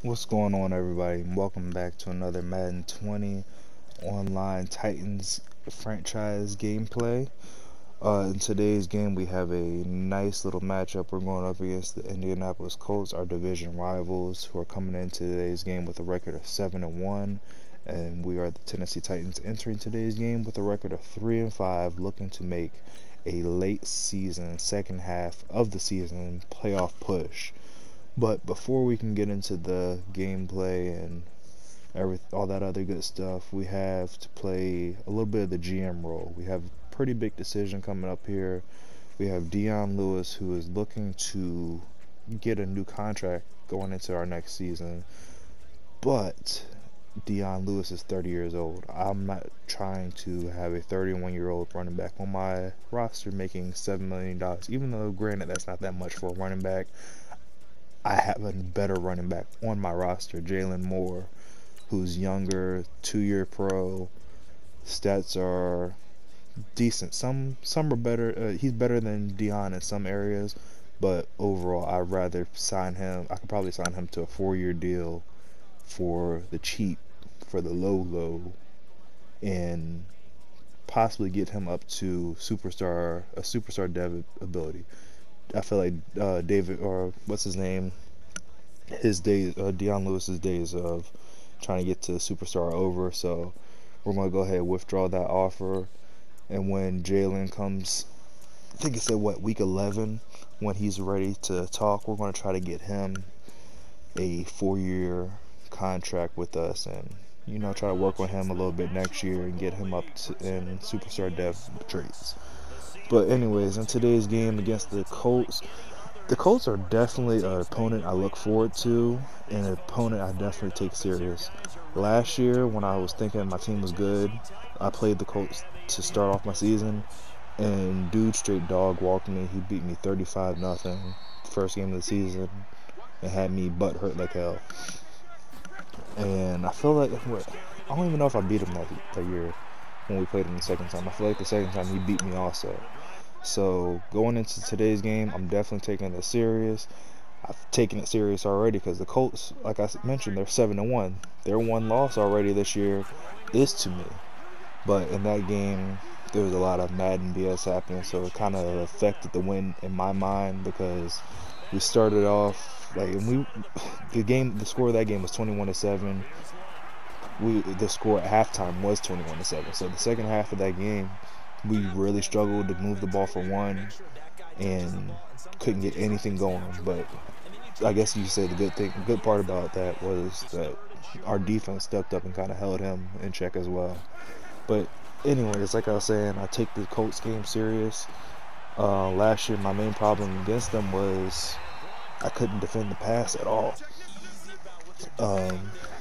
What's going on, everybody? Welcome back to another Madden 20 online Titans franchise gameplay. In today's game, we have a nice little matchup. We're going up against the Indianapolis Colts, our division rivals, who are coming into today's game with a record of 7-1, and we are the Tennessee Titans entering today's game with a record of 3-5, looking to make a late season, second half of the season playoff push. But before we can get into the gameplay and all that other good stuff, we have to play a little bit of the GM role. We have a pretty big decision coming up here. We have Dion Lewis, who is looking to get a new contract going into our next season. But Dion Lewis is 30 years old. I'm not trying to have a 31-year-old running back on my roster making $7 million, even though, granted, that's not that much for a running back. I have a better running back on my roster, Jalen Moore, who's younger, 2-year pro. Stats are decent. Some are better. He's better than Dion in some areas, but overall, I'd rather sign him. I could probably sign him to a 4-year deal for the cheap, for the low, and possibly get him up to a superstar dev ability. I feel like David, or what's his name, Dion Lewis's days of trying to get to superstar are over. So we're going to go ahead and withdraw that offer. And when Jalen comes, I think it's at week 11, when he's ready to talk, we're going to try to get him a 4-year contract with us, and try to work on him a little bit next year and get him up in superstar dev traits. But anyways, in today's game against the Colts are definitely an opponent I look forward to, and an opponent I definitely take serious. Last year, when I was thinking my team was good, I played the Colts to start off my season, and dude straight dog walked me. He beat me 35-0 first game of the season and had me butt hurt like hell. And I feel like, I don't even know if I beat him that year when we played him the second time. I feel like the second time he beat me also. So going into today's game, I'm definitely taking it serious. I've taken it serious already because the Colts, like I mentioned, they're 7-1. Their one loss already this year is to me. But in that game, there was a lot of Madden BS happening, so it kind of affected the win in my mind, because we started off the score of that game was 21-7. The score at halftime was 21-7. So the second half of that game, we really struggled to move the ball for one and couldn't get anything going. But I guess you say the good part about that was that our defense stepped up and kind of held him in check as well. But anyways, like I was saying, I take the Colts game serious. Last year, my main problem against them was I couldn't defend the pass at all.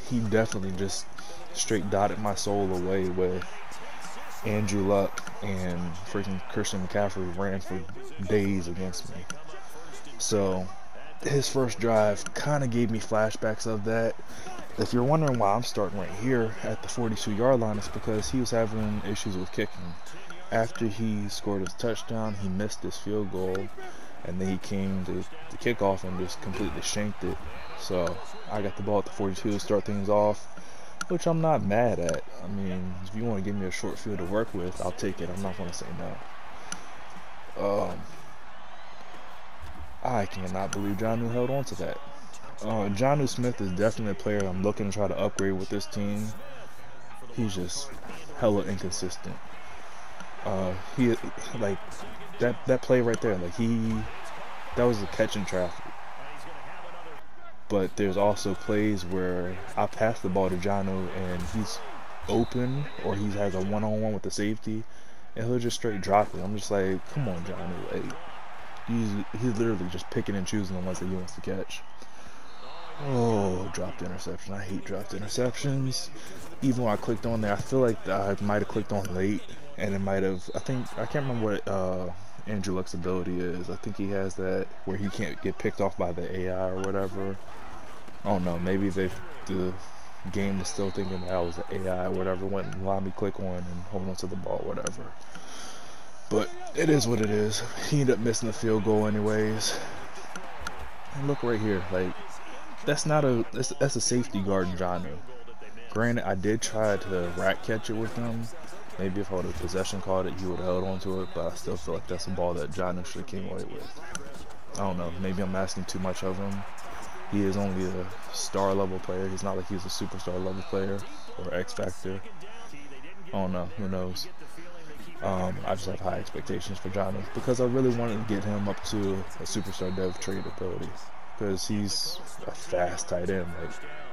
He definitely just straight dotted my soul away with Andrew Luck, and freaking Christian McCaffrey ran for days against me. So his first drive kind of gave me flashbacks of that. If you're wondering why I'm starting right here at the 42-yard line, it's because he was having issues with kicking. After he scored his touchdown, he missed his field goal, and then he came to the kickoff and just completely shanked it. So I got the ball at the 42 to start things off, which I'm not mad at. I mean, if you want to give me a short field to work with, I'll take it. I'm not going to say no. I cannot believe Jonnu held on to that. Jonnu Smith is definitely a player I'm looking to try to upgrade with this team. He's just hella inconsistent. He like that play right there. That was a catch in traffic. But there's also plays where I pass the ball to Jonnu and he's open, or he has a one-on-one with the safety, and he'll just straight drop it. I'm just like, come on, Jonnu. Like, he's literally just picking and choosing the ones that he wants to catch. Oh, dropped interception. I hate dropped interceptions. Even when I clicked on there, I feel like I might have clicked on late, and it might have, I can't remember what Andrew Luck's ability is. I think he has that where he can't get picked off by the AI or whatever. I don't know, maybe the game is still thinking that I was the AI or whatever, wouldn't allow me to click on and hold on to the ball, whatever. But it is what it is. He ended up missing the field goal anyways. And look right here, like, that's not a that's a safety guard in Jonnu. Granted, I did try to rack catch it with him. Maybe if I would have possession called it, he would have held on to it. But I still feel like that's a ball that Jonnu should have came away with. I don't know. Maybe I'm asking too much of him. He is only a star level player. He's not like he's a superstar level player or X Factor. I don't know. Who knows? I just have high expectations for Jonnu because I really wanted to get him up to a superstar dev trade ability because he's a fast tight end, like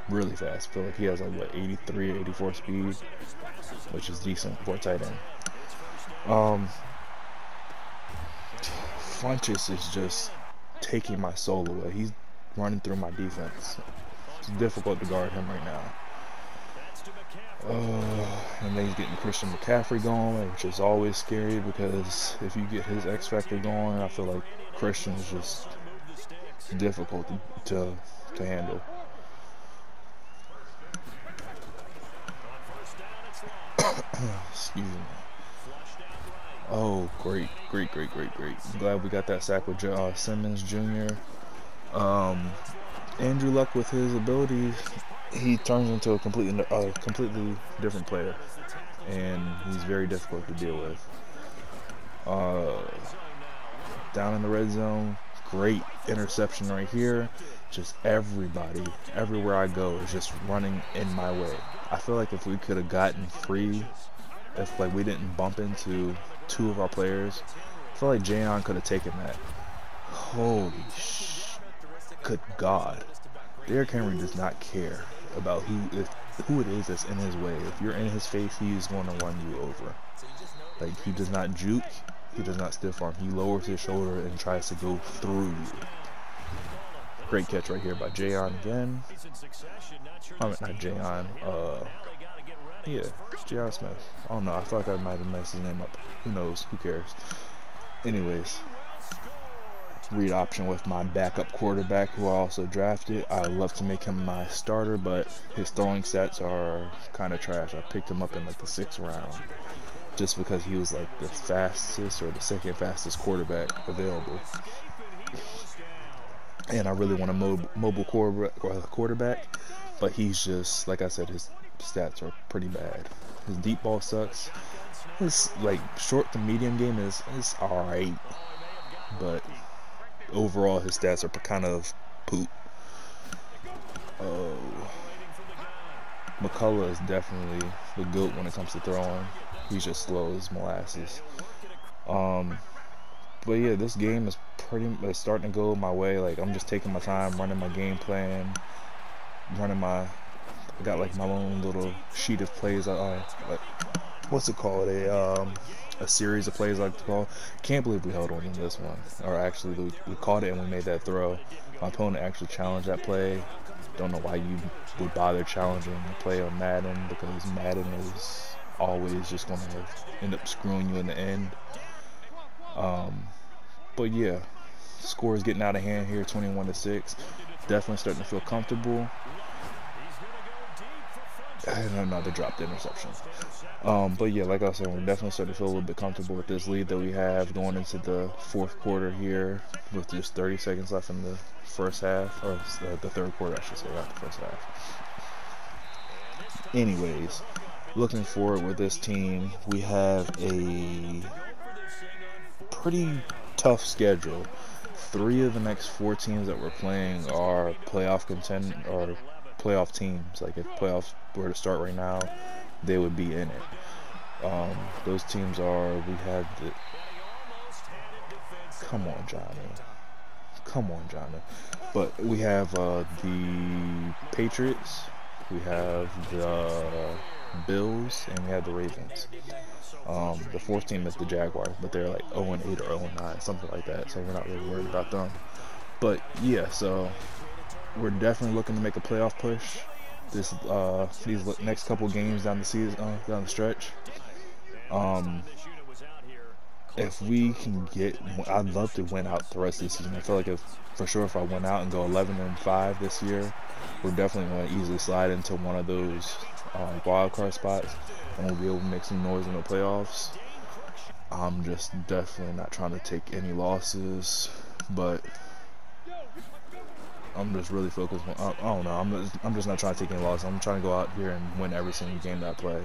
really fast. I feel like he has like what 83, 84 speed, which is decent for a tight end. Funchess is just taking my soul away. He's running through my defense. It's difficult to guard him right now. And then he's getting Christian McCaffrey going, which is always scary because if you get his X Factor going, I feel like Christian is just difficult to handle. Excuse me. Oh, great. I'm glad we got that sack with Simmons Jr. Andrew Luck with his abilities, he turns into a completely different player, and he's very difficult to deal with. Down in the red zone, great interception right here. Just everybody, everywhere I go, is just running in my way. I feel like if we could have gotten free, if like we didn't bump into two of our players, I feel like Jayon could have taken that. Holy good God. Derrick Henry does not care about who it is that's in his way. If you're in his face, he is going to run you over. Like, he does not juke, he does not stiff arm. He lowers his shoulder and tries to go through you. Great catch right here by Jayon again. I mean, not Jayon. Yeah, Jayon Smith. I don't know. I feel like I might have messed his name up. Who knows? Who cares? Anyways. Read option with my backup quarterback who I also drafted. I would love to make him my starter, but his throwing stats are kind of trash. I picked him up in like the 6th round just because he was like the fastest or the second fastest quarterback available. And I really want a mobile quarterback, but he's just, like I said, his stats are pretty bad. His deep ball sucks. His like short to medium game is alright, but overall, his stats are kind of poop. McCullough is definitely the GOAT when it comes to throwing. He's just slow as molasses. But yeah, this game is it's starting to go my way. Like, I'm just taking my time, running my game plan, I got like my own little sheet of plays. Like, what's it called? A series of plays I like to call. Can't believe we held on in this one. Or actually, we caught it and we made that throw. My opponent actually challenged that play. Don't know why you would bother challenging the play on Madden, because Madden is always just going to end up screwing you in the end. But yeah, score is getting out of hand here, 21-6. Definitely starting to feel comfortable. And another dropped interception. But yeah, like I said, we're definitely starting to feel a little bit comfortable with this lead that we have going into the 4th quarter here with just 30 seconds left in the first half, or the 3rd quarter, I should say, not the first half. Anyways, looking forward with this team, we have a pretty tough schedule. 3 of the next 4 teams that we're playing are playoff teams. Like, if playoffs were to start right now, they would be in it. Those teams are, we have the, come on Johnny, but we have the Patriots, we have the Bills, and we have the Ravens. The 4th team is the Jaguars, but they're like 0-8 or 0-9, something like that, so we're not really worried about them. But yeah, so we're definitely looking to make a playoff push these next couple games down the season, down the stretch. If we can I'd love to win out the rest of the season. I feel like if I win out and go 11-5 this year, we're definitely going to easily slide into one of those wild card spots, and we'll be able to make some noise in the playoffs. I'm just definitely not trying to take any losses, but I'm just really focused on, I don't know, I'm just not trying to take any loss. I'm trying to go out here and win every single game that I play.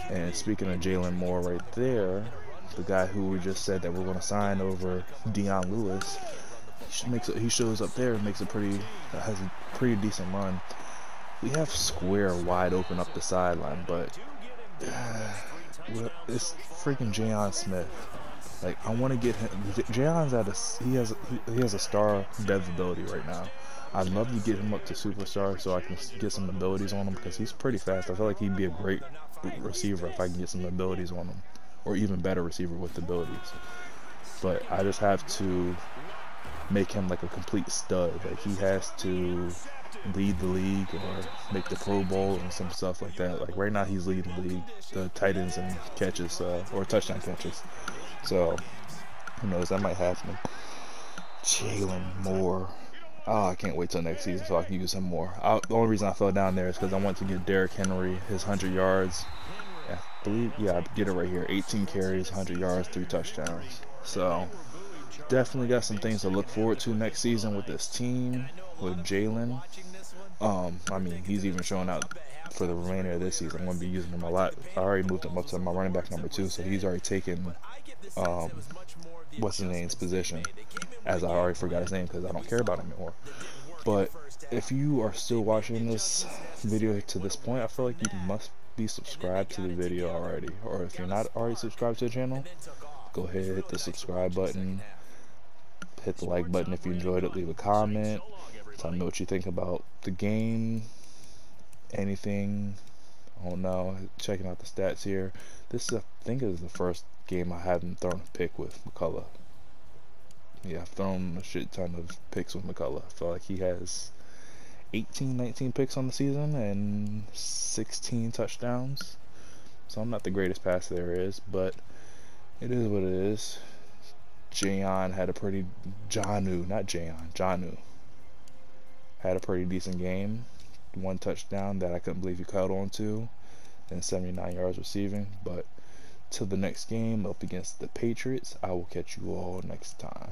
And speaking of Jalen Moore right there, the guy who we just said that we're going to sign over Dion Lewis, he shows up there and has a pretty decent run. We have Square wide open up the sideline, but it's freaking Jayon Smith. Like, I want to get him. Jayon's he has a star dev ability right now. I'd love to get him up to superstar so I can get some abilities on him, because he's pretty fast. I feel like he'd be a great receiver if I can get some abilities on him, or even better receiver with abilities. But I just have to make him like a complete stud. Like, he has to lead the league or make the Pro Bowl and some stuff like that. Like, right now he's leading the league, the tight ends and catches, or touchdown catches. So who knows, that might happen. Jalen Moore. Oh, I can't wait till next season so I can use him more. The only reason I fell down there is because I want to get Derrick Henry his 100 yards. I believe, yeah, I get it right here. 18 carries, 100 yards, 3 touchdowns. So definitely got some things to look forward to next season with this team, with Jalen. I mean, he's even showing out for the remainder of this season. I'm going to be using him a lot. I already moved him up to my running back number 2, so he's already taken what's his name's position, as I already forgot his name because I don't care about him anymore. But if you are still watching this video to this point, I feel like you must be subscribed to the video already, or if you're not already subscribed to the channel, go ahead, hit the subscribe button, hit the like button if you enjoyed it, leave a comment, tell me what you think about the game, anything. Oh no, checking out the stats here. This I think is the first game I haven't thrown a pick with McCullough. Yeah, I've thrown a shit ton of picks with McCullough. I feel like he has 19 picks on the season and 16 touchdowns. So I'm not the greatest passer there is, but it is what it is. Jonu had a pretty decent game. 1 touchdown that I couldn't believe he caught on to, and 79 yards receiving. But till the next game up against the Patriots, I will catch you all next time.